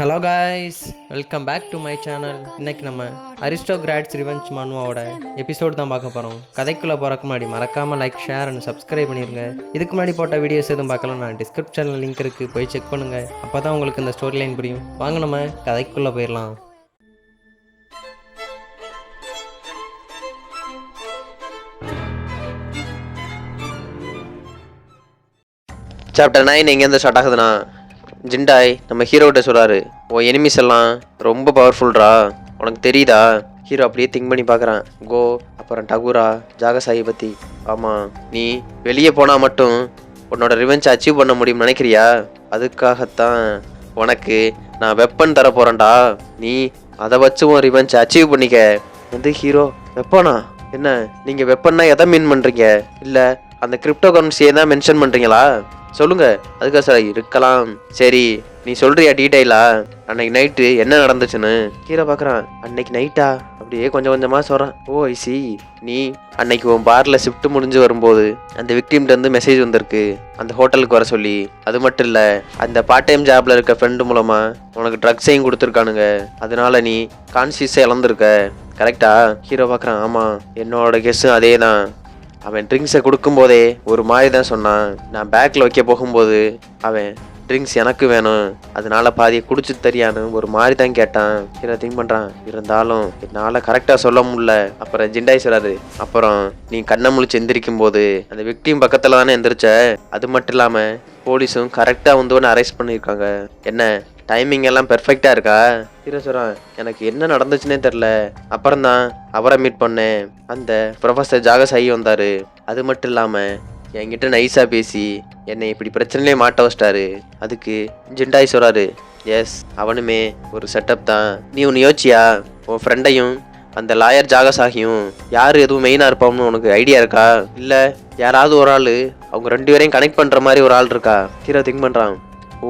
Hello guys, welcome back to my channel. இன்றைக்கி நம்ம aristocrats revenge மனுவாவோட episode தான் பார்க்க போகிறோம். கதைக்குள்ளே போகிறக்கு முன்னாடி மறக்காமல் லைக், ஷேர் அண்ட் சப்ஸ்கிரைப் பண்ணிடுங்க. இதுக்கு முன்னாடி போட்ட வீடியோஸ் எதுவும் பார்க்கலாம், நான் டிஸ்கிரிப்ஷனில் லிங்க் இருக்குது, போய் செக் பண்ணுங்கள். அப்போ தான் உங்களுக்கு இந்த ஸ்டோரி லைன் புரியும். வாங்க நம்ம கதைக்குள்ளே போயிடலாம். சாப்டர் 9 எங்கேருந்து ஸ்டார்ட் ஆகுதுண்ணா, ஜிண்டாய் நம்ம ஹீரோகிட்ட சொல்கிறாரு, உன் எனிமிஸ் எல்லாம் ரொம்ப பவர்ஃபுல்ரா, உனக்கு தெரியுதா? ஹீரோ அப்படியே திங்க் பண்ணி பார்க்குறான். கோ, அப்புறம் டகுரா, ஜாகசாயி பற்றி. ஆமாம், நீ வெளியே போனால் மட்டும் உன்னோட ரிவெஞ்ச் அச்சீவ் பண்ண முடியும்னு நினைக்கிறியா? அதுக்காகத்தான் உனக்கு நான் வெப்பன் தர போகிறேன்டா. நீ அதை வச்சு உன் ரிவெஞ்ச் அச்சீவ் பண்ணிக்க. வந்து ஹீரோ, வெப்பனா? என்ன நீங்கள் வெப்பன்னா எதை மீன் பண்ணுறீங்க? இல்லை அந்த கிரிப்டோ கரன்சியை தான் மென்ஷன் பண்ணுறீங்களா? சொல்லுங்க. அதுக்கா சார் இருக்கலாம். சரி, நீ சொல்றியா டீட்டெயிலா? அன்னைக்கு நைட்டு என்ன நடந்துச்சுன்னு ஹீரோ பார்க்குறான். அன்னைக்கு நைட்டா? அப்படியே கொஞ்சம் கொஞ்சமாக சொல்கிறான். ஓ ஐசி, நீ அன்னைக்கு உன் பாரில் ஷிஃப்ட் முடிஞ்சு வரும்போது அந்த விக்டிம்கிட்ட இருந்து மெசேஜ் வந்திருக்கு அந்த ஹோட்டலுக்கு வர சொல்லி. அது மட்டும் இல்லை, அந்த பார்ட் டைம் ஜாப்ல இருக்க ஃப்ரெண்டு மூலமாக உனக்கு ட்ரக்ஸையும் கொடுத்துருக்கானுங்க. அதனால நீ கான்சியஸை இழந்திருக்க. கரெக்டா? ஹீரோ பார்க்குறான். ஆமாம், என்னோட கெஸ்ஸும் அதே தான். அவன் ட்ரிங்க்ஸை கொடுக்கும்போதே ஒரு மாதிரி தான் சொன்னான். நான் பேக்கில் வைக்க போகும்போது அவன் ட்ரிங்க்ஸ் எனக்கு வேணும், அதனால பாதியை குடிச்சு தெரியான்னு ஒரு மாதிரி தான் கேட்டான். ஹீரோ திங்க் பண்ணுறான். இருந்தாலும் என்னால் கரெக்டாக சொல்ல முடியல. அப்புறம் ஜிண்டாய் சொல்கிறாரு, அப்புறம் நீ கண்ணை முழிச்சு எந்திரிக்கும் போது அந்த விக்டிம் பக்கத்தில் தானே எந்திரிச்ச. அது மட்டும் இல்லாமல் போலீஸும் கரெக்டாக வந்து ஒன்று அரெஸ்ட் பண்ணியிருக்காங்க. என்ன டைமிங் எல்லாம் பெர்ஃபெக்டாக இருக்கா? ஹீரோ சொல்கிறான், எனக்கு என்ன நடந்துச்சுன்னே தெரில. அப்புறம் தான் அவரை மீட் பண்ணேன். அந்த ப்ரொஃபஸர் ஜாகசாயி வந்தார். அது மட்டும் இல்லாமல் என்கிட்ட நைஸாக பேசி என்னை இப்படி பிரச்சனையிலே மாட்ட வச்சிட்டாரு. அதுக்கு ஜிண்டாய் சொல்கிறாரு, எஸ், அவனுமே ஒரு செட்டப் தான். நீ ஒன்று யோசிச்சியா? உன் ஃப்ரெண்டையும் அந்த லாயர் ஜாகசாகியும் யார் எதுவும் மெயினாக இருப்பான்னு உனக்கு ஐடியா இருக்கா? இல்லை யாராவது ஒரு ஆள் அவங்க ரெண்டு பேரையும் கனெக்ட் பண்ணுற மாதிரி ஒரு ஆள் இருக்கா? ஹீரோ திங்க் பண்ணுறான். ஓ,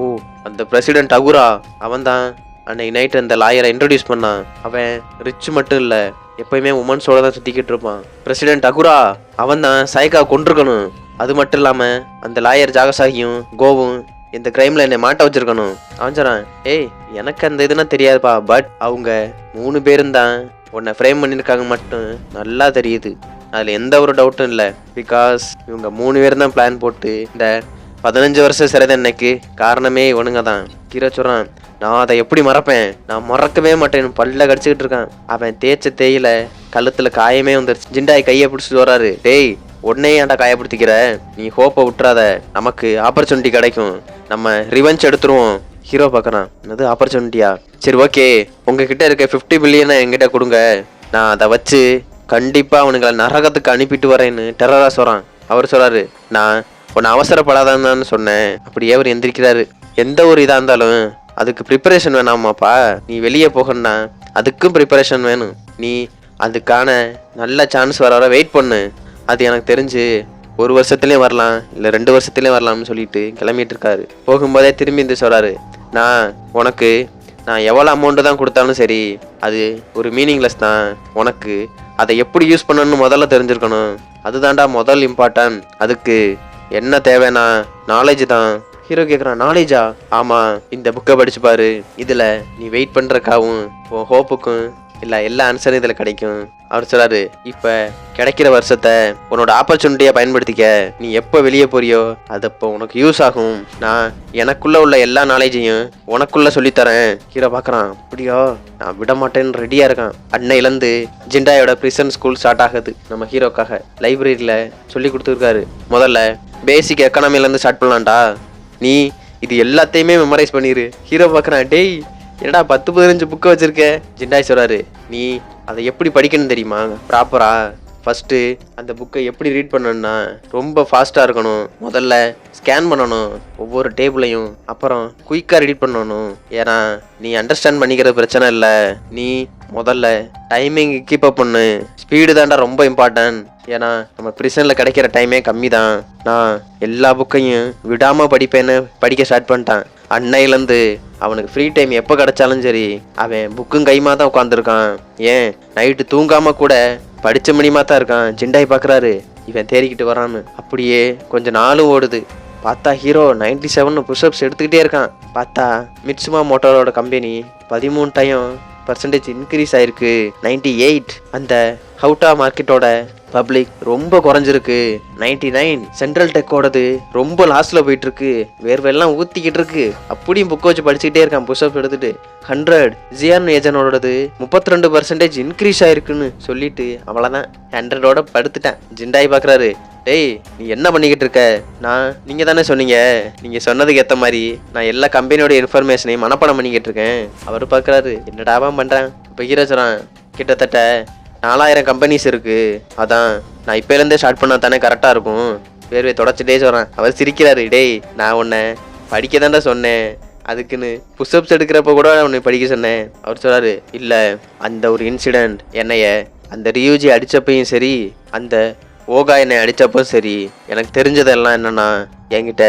அந்த பிரசிடென்ட் டகுரா, அவன் தான் அன்னைக்கு நைட்டு அந்த லாயரை இன்ட்ரடியூஸ் பண்ணான். அவன் ரிச் மட்டும் இல்லை, எப்பயுமே உமன்ஸோட தான் சுற்றிக்கிட்டு இருப்பான். பிரசிடென்ட் டகுரா அவன் தான் சாய்கா கொண்டிருக்கணும். அது மட்டும் இல்லாமல் அந்த லாயர் ஜாகசாகியும் கோவும் இந்த கிரைமில் என்னை மாட்ட வச்சிருக்கணும். அவன் சொன்னான், ஏய், எனக்கு அந்த இதுனா தெரியாதுப்பா, பட் அவங்க 3 பேரும் தான் உன்னை ஃப்ரேம் பண்ணியிருக்காங்க மட்டும் நல்லா தெரியுது. அதில் எந்த ஒரு டவுட்டும் இல்லை. பிகாஸ் இவங்க 3 பேரும் தான் பிளான் போட்டு இந்த 15 வருஷம் சிறை தண்டனைக்கு காரணமே இவனுங்க தான். ஹீரோ சொல்கிறான், நான் அதை எப்படி மறப்பேன்? நான் மறக்கவே மாட்டேன். பல்ல கடிச்சிக்கிட்டு இருக்கான். அவன் தேய்ச்ச தேயில கழுத்தில் காயமே வந்துருச்சு. ஜிண்டாய் கையை பிடிச்சிட்டு வராரு. டேய், உடனே ஏன்டா காயப்படுத்திக்கிற? நீ ஹோப்பை விட்டுறாத, நமக்கு ஆப்பர்ச்சுனிட்டி கிடைக்கும், நம்ம ரிவெஞ்ச் எடுத்துருவோம். ஹீரோ பார்க்குறான். என்னது ஆப்பர்ச்சுனிட்டியா? சரி, ஓகே, உங்ககிட்ட இருக்க 50 பில்லியனை என்கிட்ட கொடுங்க, நான் அதை வச்சு கண்டிப்பாக அவனுங்களை நரகத்துக்கு அனுப்பிட்டு வரேன்னு டெரரா சொல்கிறான். அவர் சொல்கிறாரு, நான் உன்னை அவசரப்படாதான்னு சொன்னேன். அப்படியே அவர் எந்திரிக்கிறாரு. எந்த ஒரு இதாக இருந்தாலும் அதுக்கு ப்ரிப்பரேஷன் வேணாமாப்பா. நீ வெளியே போகணுன்னா அதுக்கும் ப்ரிப்பரேஷன் வேணும். நீ அதுக்கான நல்ல சான்ஸ் வர வெயிட் பண்ணு. அது எனக்கு தெரிஞ்சு 1 வருஷத்துலேயும் வரலாம், இல்லை 2 வருஷத்துலேயும் வரலாம்னு சொல்லிட்டு கிளம்பிட்டு இருக்காரு. போகும்போதே திரும்பி இருந்து சொல்கிறாரு, நான் எவ்வளோ அமௌண்ட்டு தான் கொடுத்தாலும் சரி, அது ஒரு மீனிங்லெஸ் தான். உனக்கு அதை எப்படி யூஸ் பண்ணணும்னு முதல்ல தெரிஞ்சிருக்கணும். அதுதான்டா முதல் இம்பார்ட்டன்ட். அதுக்கு என்ன தேவைன்னா நாலேஜ் தான். ஹீரோ கேட்குறான், நாலேஜா? ஆமாம், இந்த புக்கை படிச்சு பாரு. இதில் நீ வெயிட் பண்ணுறக்காவும் உன் ஹோப்புக்கும் இல்லை எல்லா ஆன்சரும் இதில் கிடைக்கும். அவர் சொல்கிறாரு, இப்போ கிடைக்கிற வருஷத்தை உன்னோட ஆப்பர்ச்சுனிட்டியாக பயன்படுத்திக்க. நீ எப்போ வெளியே போறியோ அது அப்போ உனக்கு யூஸ் ஆகும். நான் எனக்குள்ளே உள்ள எல்லா நாலேஜையும் உனக்குள்ளே சொல்லித்தரேன். ஹீரோ பார்க்குறான். அப்படியோ, நான் விட மாட்டேன்னு ரெடியாக இருக்கான். அன்னையிலேருந்து ஜிண்டாயோட பிரிசன் ஸ்கூல் ஸ்டார்ட் ஆகுது. நம்ம ஹீரோக்காக லைப்ரரியில் சொல்லி கொடுத்துருக்காரு. முதல்ல பேசிக் எக்கானமிலேருந்து ஸ்டார்ட் பண்ணலான்டா. நீ இது எல்லாத்தையுமே மெமரைஸ் பண்ணிடு. ஹீரோ பார்க்குறான். டேய், என்னடா 10-15 புக்கு வச்சிருக்க? ஜிண்டாய் சொல்கிறாரு, நீ அதை எப்படி படிக்கணும் தெரியுமா? ப்ராப்பரா ஃபஸ்ட்டு அந்த புக்கை எப்படி ரீட் பண்ணணும்னா ரொம்ப ஃபாஸ்ட்டாக இருக்கணும். முதல்ல ஸ்கேன் பண்ணணும் ஒவ்வொரு டேபிளையும், அப்புறம் குயிக்காக ரீட் பண்ணணும். ஏன்னா நீ அண்டர்ஸ்டாண்ட் பண்ணிக்கிறது பிரச்சனை இல்லை, நீ முதல்ல டைமிங் கீப் அப் பண்ணு. ஸ்பீடு தான்டா ரொம்ப இம்பார்ட்டன்ட். ஏன்னா நம்ம ப்ரிசனில் கிடைக்கிற டைமே கம்மி தான். நான் எல்லா புக்கையும் விடாமல் படிப்பேன்னு படிக்க ஸ்டார்ட் பண்ணிட்டான். அன்னையிலேருந்து அவனுக்கு ஃப்ரீ டைம் எப்போ கிடைச்சாலும் சரி அவன் புக்கும் கைமா தான் உட்காந்துருக்கான். ஏன் நைட்டு தூங்காமல் கூட படித்த மணிமா தான் இருக்கான். ஜிண்டாய் பார்க்குறாரு, இவன் தேறிக்கிட்டு வரான்னு. அப்படியே கொஞ்சம் நாளும் ஓடுது. பார்த்தா ஹீரோ 97 புஷ்அப்ஸ் எடுத்துக்கிட்டே இருக்கான். பார்த்தா மிட்சுமா மோட்டோரோட கம்பெனி 13% இன்க்ரீஸ் ஆயிருக்கு. 98 அந்த ஹவுட்டா மார்க்கெட்டோட பப்ளிக் ரொம்ப குறைஞ்சிருக்கு. 99 சென்ட்ரல் டெக்கோடது ரொம்ப லாஸ்ட்ல போயிட்டு இருக்கு. வேர்வெல்லாம் ஊத்திக்கிட்டு இருக்கு. அப்படியும் புக் வச்சு படிச்சுக்கிட்டே இருக்கான் புஷ்அப் எடுத்துட்டு. 100 ஜியான் ஏஜனோடது 32% இன்க்ரீஸ் ஆயிருக்குன்னு சொல்லிட்டு அவ்வளவுதான் 100ஓட படுத்துட்டேன். ஜிண்டாய் பாக்குறாரு, டேய் நீ என்ன பண்ணிக்கிட்டு இருக்க? நீங்க தானே சொன்னீங்க, நீங்க சொன்னதுக்கு ஏத்த மாதிரி நான் எல்லா கம்பெனியோட இன்ஃபர்மேஷனையும் மனப்பாடம் பண்ணிக்கிட்டு இருக்கேன். அவர் பாக்குறாரு, என்னடாவா பண்றேன். இப்ப ஹீரோ சொல்றான், கிட்டத்தட்ட 4000 கம்பெனிஸ் இருக்கு. அதான் நான் இப்போலேருந்தே ஸ்டார்ட் பண்ணா தானே கரெக்டாக இருக்கும். வேர்வை தொடச்சிட்டே சொல்கிறேன். அவர் சிரிக்கிறாரு, டேய் நான் உன்னை படிக்க தான்டா சொன்னேன், அதுக்குன்னு புஷ்அப்ஸ் எடுக்கிறப்ப கூட உன்னை படிக்க சொன்னேன். அவர் சொல்கிறாரு, இல்லை அந்த ஒரு இன்சிடெண்ட் என்னைய அந்த ரியூஜி அடித்தப்பையும் சரி, அந்த ஓகா என்னை அடித்தப்போ சரி, எனக்கு தெரிஞ்சதெல்லாம் என்னென்னா என்கிட்ட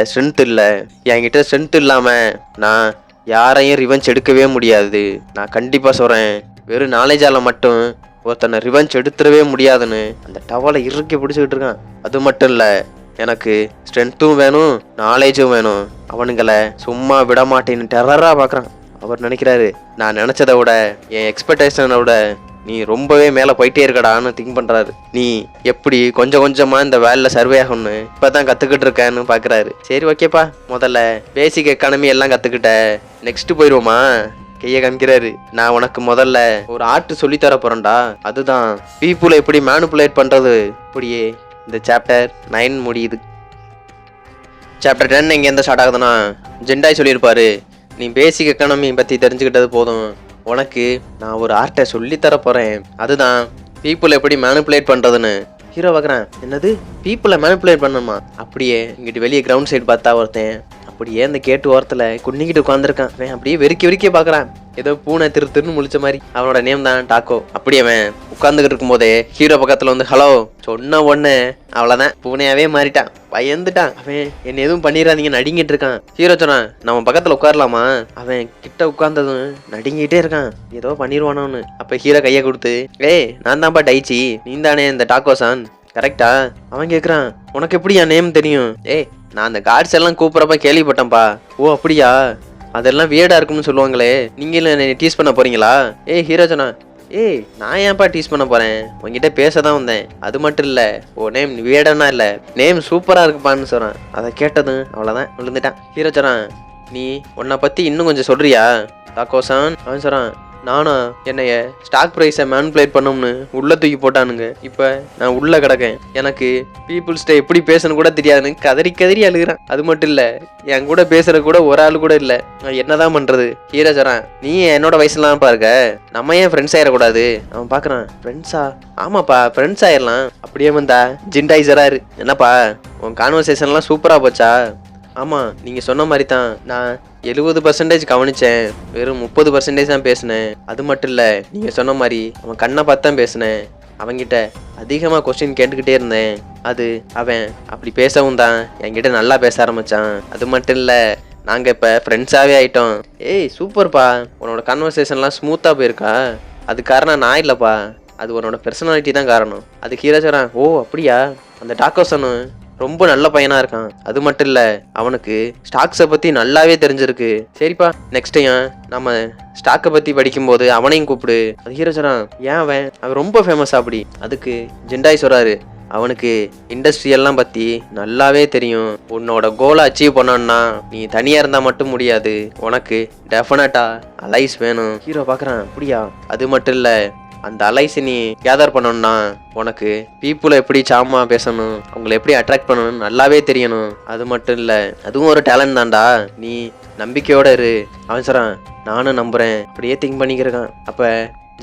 ஸ்ட்ரென்த் இல்லாமல் நான் யாரையும் ரிவெஞ்ச் எடுக்கவே முடியாது. நான் கண்டிப்பாக சொல்கிறேன், வெறும் நாலேஜால் மட்டும் ஒருத்தனை ரிவெஞ்ச் எடுத்துடவே முடியாதுன்னு அந்த டவலை இறுக்கி பிடிச்சிக்கிட்டு இருக்கான். அது மட்டும் இல்லை, எனக்கு ஸ்ட்ரென்த்தும் வேணும், நாலேஜும் வேணும். அவனுங்களை சும்மா விட மாட்டேன்னு டெரராக பார்க்குறான். அவர் நினைக்கிறாரு, நான் நினச்சதை விட என் எக்ஸ்பெக்டேஷனை விட நீ ரொம்பவே மேலே போயிட்டே இருக்கடான்னு திங்க் பண்ணுறாரு. நீ எப்படி கொஞ்சம் கொஞ்சமாக இந்த வேலையில் சர்வே ஆகணும்னு இப்போ தான் கற்றுக்கிட்டு இருக்கேன்னு பார்க்குறாரு. சரி ஓகேப்பா, முதல்ல பேசிக் எக்கானமி எல்லாம் கற்றுக்கிட்ட, நெக்ஸ்ட்டு போயிடுவோமா? கையை காமிக்கிறாரு. நான் உனக்கு முதல்ல ஒரு ஆர்ட் சொல்லித்தர போறேன்டா. அதுதான் பீப்புளை எப்படி மேனுப்புலேட் பண்றது. இப்படியே இந்த சாப்டர் 9 முடியுது. சாப்டர் 10 எங்கேருந்து ஸ்டார்ட் ஆகுதுன்னா, ஜெண்டாய் சொல்லியிருப்பாரு, நீ பேசிக் எக்கானமி பற்றி தெரிஞ்சுக்கிட்டது போதும், உனக்கு நான் ஒரு ஆர்ட்டை சொல்லித்தர போகிறேன். அதுதான் பீப்புளை எப்படி மேனுப்புலேட் பண்ணுறதுன்னு. ஹீரோ பார்க்குறேன், என்னது பீப்புளை மேனுப்புலேட் பண்ணணுமா? அப்படியே இங்கிட்டு வெளியே கிரவுண்ட் சைடு பார்த்தா ஒருத்தன் அப்படியே அந்த கேட்டு ஓரத்தில் குன்னிக்கிட்டு உட்காந்துருக்கான். அவன் அப்படியே வெறிக்க பார்க்குறான், ஏதோ பூனை திருன்னு முழிச்ச மாதிரி. அவனோட நேம் தான் டாக்கோ. அப்படியே அவன் உட்காந்துக்கிட்டு இருக்கும் போதே ஹீரோ பக்கத்தில் வந்து ஹலோ சொன்ன உடனே அவ்வளோதான் பூனையாவே மாறிட்டான். பயந்துட்டான். அவன் என்ன எதுவும் பண்ணிடாதீங்கன்னு நடுங்கிட்டு இருக்கான். ஹீரோ சொன்னான், நம்ம பக்கத்தில் உட்காரலாமா? அவன் கிட்ட உட்கார்ந்ததும் நடுங்கிட்டே இருக்கான், ஏதோ பண்ணிடுவானோன்னு. அப்போ ஹீரோ கையை கொடுத்து, ஏய் நான் தான்ப்பா டைச்சி, நீ தானே இந்த டாக்கோசான் கரெக்டா? அவன் கேட்குறான், உனக்கு எப்படி என் நேம் தெரியும்? ஏய் நான் அந்த கார்ட்ஸ் எல்லாம் கூப்பிட்றப்ப கேள்விப்பட்டேன்ப்பா. ஓ அப்படியா, அதெல்லாம் வியர்டா இருக்கும்னு சொல்லுவாங்களே, நீங்களும் என்னை டீஸ் பண்ண போறீங்களா? ஏய் ஹீரோ சொன்னா, ஏய் நான் ஏன்ப்பா டீஸ் பண்ண போறேன், உங்ககிட்ட பேச தான் வந்தேன். அது மட்டும் இல்லை, ஓ நேம் வியர்டானா இல்லை, நேம் சூப்பராக இருக்குப்பான்னு சொல்கிறான். அதை கேட்டதும் அவ்வளோதான் விழுந்துட்டான். ஹீரோ சொல்கிறான், நீ உன்னை பற்றி இன்னும் கொஞ்சம் சொல்கிறியா டாக்கோசான்? அவன் சொல்கிறான், நானா என்னைய ஸ்டாக் ப்ரைஸை மேனுப்புலேட் பண்ணோம்னு உள்ள தூக்கி போட்டானுங்க. இப்போ நான் உள்ள கிடக்கேன், எனக்கு பீப்புள்ஸ்ட எப்படி பேசணும் கூட தெரியாதுன்னு கதறி அழுகிறான். அது மட்டும் இல்லை, என் கூட பேசுற கூட ஒரு ஆள் கூட இல்லை, நான் என்னதான் பண்றது? ஹீரோ சொல்றான், நீ என்னோட வயசுலாம் பாருக்க, நம்ம ஏன் ஃப்ரெண்ட்ஸ் ஆயிடக்கூடாது? அவன் பார்க்குறான், ஃப்ரெண்ட்ஸா? ஆமாப்பா ஃப்ரெண்ட்ஸ் ஆயிடலாம். அப்படியே வந்தா ஜிண்டாய்ஸராரு, என்னப்பா உன் கான்வர்சேஷன்லாம் சூப்பராக போச்சா? ஆமாம் நீங்கள் சொன்ன மாதிரி தான், நான் 70% கவனித்தேன், வெறும் 30% தான் பேசினேன். அது மட்டும் இல்லை, நீங்கள் சொன்ன மாதிரி அவன் கண்ணை பார்த்து தான் பேசினேன். அவன்கிட்ட அதிகமாக கொஸ்டின் கேட்டுக்கிட்டே இருந்தேன். அவன் அப்படி பேசவும் தான் என்கிட்ட நல்லா பேச ஆரம்பித்தான். அது மட்டும் இல்லை, நாங்கள் இப்போ ஃப்ரெண்ட்ஸாகவே ஆகிட்டோம். ஏய் சூப்பர்ப்பா, உன்னோட கான்வர்சேஷன்லாம் ஸ்மூத்தாக போயிருக்கா. அது காரணம் நான் இல்லைப்பா, அது உன்னோட பர்சனாலிட்டி தான் காரணம். அது ஹீரோ சொல்கிறான், ஓ அப்படியா, அந்த டாக்கோசனு ரொம்ப நல்ல பையனா இருக்கான். அது மட்டும் இல்லை, அவனுக்கு ஸ்டாக்ஸை பற்றி நல்லாவே தெரிஞ்சிருக்கு. சரிப்பா, நெக்ஸ்ட் டைம் நம்ம ஸ்டாக்கை பற்றி படிக்கும்போது அவனையும் கூப்பிடு. அது ஹீரோ சொல்கிறான், ஏன் அவன் ரொம்ப ஃபேமஸ் அப்படி? அதுக்கு ஜெண்டாய் சொல்கிறாரு, அவனுக்கு இண்டஸ்ட்ரியெல்லாம் பற்றி நல்லாவே தெரியும். உன்னோட கோலை அச்சீவ் பண்ணோன்னா நீ தனியாக இருந்தால் மட்டும் முடியாது, உனக்கு டெஃபினட்டாக அலைஸ் வேணும். ஹீரோ பார்க்குறான், அப்படியா? அது மட்டும் இல்லை, அந்த அலைஸை நீ கேதர் பண்ணணும்னா உனக்கு பீப்புளை எப்படி சாமா பேசணும், அவங்களை எப்படி அட்ராக்ட் பண்ணணும் நல்லாவே தெரியணும். அது மட்டும் இல்லை, அதுவும் ஒரு டேலண்ட் தான்டா, நீ நம்பிக்கையோட இரு. அவன் சொல்கிறான், நானும் நம்புகிறேன். அப்படியே திங்க் பண்ணிக்கிறக்கான். அப்போ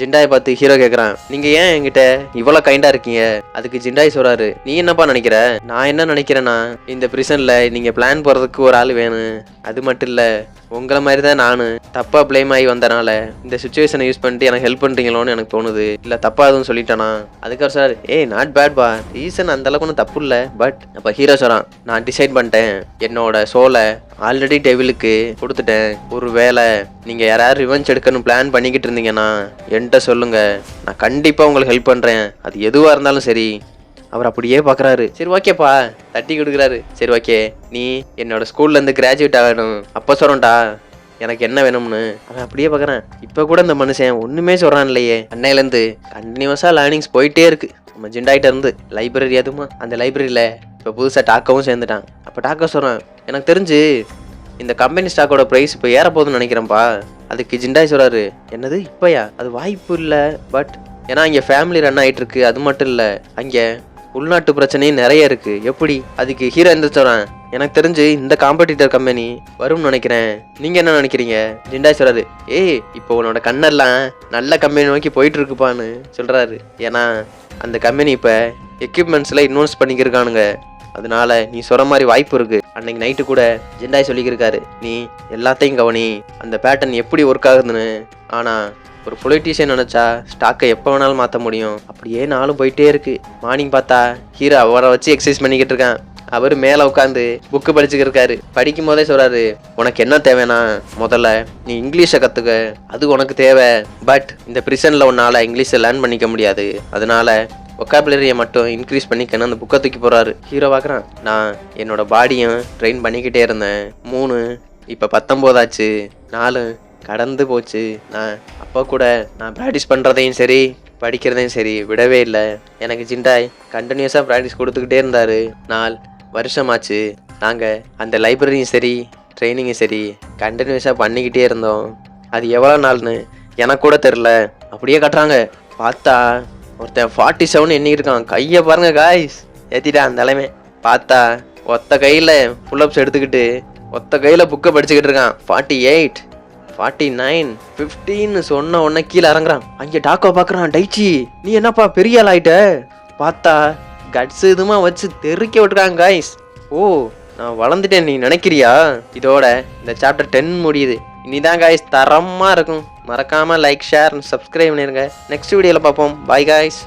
ஜிண்டாயை பார்த்து ஹீரோ கேட்குறான், நீங்கள் ஏன் என்கிட்ட இவ்வளோ கைண்டாக இருக்கீங்க? அதுக்கு ஜிண்டாய் சொல்கிறாரு, நீ என்னப்பா நினைக்கிற? நான் என்ன நினைக்கிறேன்னா, இந்த பிரிசனில் நீங்கள் பிளான் போகிறதுக்கு ஒரு ஆள் வேணும். அது மட்டும் இல்லை, உங்களை மாதிரி தான் நான் தப்பாக ப்ளேம் ஆகி வந்தனால இந்த சுச்சுவேஷனை யூஸ் பண்ணிட்டு எனக்கு ஹெல்ப் பண்ணுறீங்களோன்னு எனக்கு தோணுது. இல்லை தப்பாக எதுவும் சொல்லிட்டானா? அதுக்கப்புறம் சார், ஏய் நாட் பேட் பா, ரீசன் அந்தளவுக்கு ஒன்றும் தப்பு இல்லை. பட் அப்போ ஹீரோ சொல்கிறான், நான் டிசைட் பண்ணிட்டேன், என்னோட சோலை ஆல்ரெடி டெவிலுக்கு கொடுத்துட்டேன். ஒரு வேளை நீங்கள் யாராவது ரிவெஞ்ச் எடுக்கணும் பிளான் பண்ணிக்கிட்டு இருந்தீங்கன்னா என்கிட்ட சொல்லுங்கள், நான் கண்டிப்பாக உங்களுக்கு ஹெல்ப் பண்ணுறேன், அது எதுவாக இருந்தாலும் சரி. அவர் அப்படியே பார்க்குறாரு. சரி ஓகேப்பா, தட்டி கொடுக்குறாரு. சரி ஓகே, நீ என்னோட ஸ்கூல்லேருந்து கிராஜுவேட் ஆகணும், அப்போ சொல்கிறேன்டா எனக்கு என்ன வேணும்னு. அவன் அப்படியே பார்க்குறான். இப்போ கூட இந்த மனுஷன் ஒன்றுமே சொல்கிறான் இல்லையே. அன்னையிலேருந்து கண்டினியூஸாக லேர்னிங்ஸ் போயிட்டே இருக்கு நம்ம ஜிண்டாயிட்ட இருந்து. லைப்ரரி அதுமா, அந்த லைப்ரரியில் இப்போ புதுசாக டாக்கவும் சேர்ந்துட்டான். அப்போ டாக்கா சொல்கிறான், எனக்கு தெரிஞ்சு இந்த கம்பெனி ஸ்டாக்கோட ப்ரைஸ் இப்போ ஏறப்போகுதுன்னு நினைக்கிறேன்ப்பா. அதுக்கு ஜிண்டாய் சொல்கிறாரு, என்னது இப்போயா? அது வாய்ப்பு இல்லை, பட் ஏன்னா இங்கே ஃபேமிலி ரன் ஆகிட்டு இருக்கு. அது மட்டும் இல்லை, அங்கே உள்நாட்டு பிரச்சனையும் நிறைய இருக்கு. எப்படி? அதுக்கு ஹீரோ எந்த சொல்கிறான், எனக்கு தெரிஞ்சு இந்த காம்படிட்டர் கம்பெனி வரும்னு நினைக்கிறேன், நீங்க என்ன நினைக்கிறீங்க? ஜிண்டாய் சொல்றாரு, ஏய் இப்போ உன்னோட கண்ணெல்லாம் நல்ல கம்பெனி நோக்கி போயிட்டு இருக்குப்பான்னு சொல்றாரு. ஏன்னா அந்த கம்பெனி இப்போ எக்யூப்மெண்ட்ஸ்ல இன்வெஸ்ட் பண்ணிக்கிருக்கானுங்க, அதனால நீ சொல்ற மாதிரி வாய்ப்பு இருக்கு. அன்னைக்கு நைட்டு கூட ஜிண்டாய் சொல்லிக்கிருக்காரு, நீ எல்லாத்தையும் கவனி, அந்த பேட்டர்ன் எப்படி ஒர்க் ஆகுதுன்னு. ஆனா ஒரு பொலிட்டீஷியன் நினைச்சா ஸ்டாக்கை எப்போ வேணாலும் மாற்ற முடியும். அப்படியே நாளும் போயிட்டே இருக்கு. மார்னிங் பார்த்தா ஹீரோ அவரை வச்சு எக்ஸசைஸ் பண்ணிக்கிட்டு இருக்கான். அவர் மேலே உட்காந்து புக்கு படிச்சுக்கிட்டு இருக்காரு. படிக்கும் போதே சொல்றாரு, உனக்கு என்ன தேவைன்னா முதல்ல நீ இங்கிலீஷை கற்றுக்க, அது உனக்கு தேவை. பட் இந்த ப்ரிசனில் உன்னால் இங்கிலீஷை லேர்ன் பண்ணிக்க முடியாது, அதனால ஒக்காபுலரியை மட்டும் இன்க்ரீஸ் பண்ணிக்கன்னு அந்த புக்கை தூக்கி போகிறாரு. ஹீரோ பார்க்குறான், நான் என்னோட பாடியும் ட்ரெயின் பண்ணிக்கிட்டே இருந்தேன். 3 இப்போ 19 ஆச்சு, 4 கடந்து போச்சு. நான் அப்போ கூட நான் ப்ராக்டிஸ் பண்ணுறதையும் சரி படிக்கிறதையும் சரி விடவே இல்லை. எனக்கு ஜிண்டாய் கண்டினியூஸாக ப்ராக்டிஸ் கொடுத்துக்கிட்டே இருந்தார். 4 வருஷமாச்சு. நாங்கள் அந்த லைப்ரரியும் சரி ட்ரைனிங்கும் சரி கண்டினியூஸாக பண்ணிக்கிட்டே இருந்தோம். அது எவ்வளோ நாள்னு எனக்கு கூட தெரில. அப்படியே கட்டுறாங்க. பார்த்தா ஒருத்தன் 47 எண்ணிக்கிருக்கான். கையை பாருங்க காய்ஸ், ஏற்றிட்டான் அந்த தலைமை. பார்த்தா ஒத்த கையில் புல்லப்ஸ் எடுத்துக்கிட்டு ஒத்த கையில் புக்கை படிச்சுக்கிட்டு இருக்கான். 48 49 15 சொன்ன உடனே கீழே இறங்குறான். அங்கே டாக்கோ பார்க்குறான். டைச்சி, நீ என்னப்பா பெரிய ஆள் ஆயிட்ட? பார்த்தா கட்ஸ் இதுமா வச்சு தெறிக்க விட்டுருக்காங்க காய்ஸ். ஓ, நான் வளர்ந்துட்டேன் நீ நினைக்கிறியா? இதோட இந்த சாப்டர் 10 முடியுது. இனிதான் காய்ஸ் தரமாக இருக்கும். மறக்காமல் லைக் ஷேர் சப்ஸ்கிரைப் பண்ணிடுங்க. நெக்ஸ்ட் வீடியோவில் பார்ப்போம். Bye guys.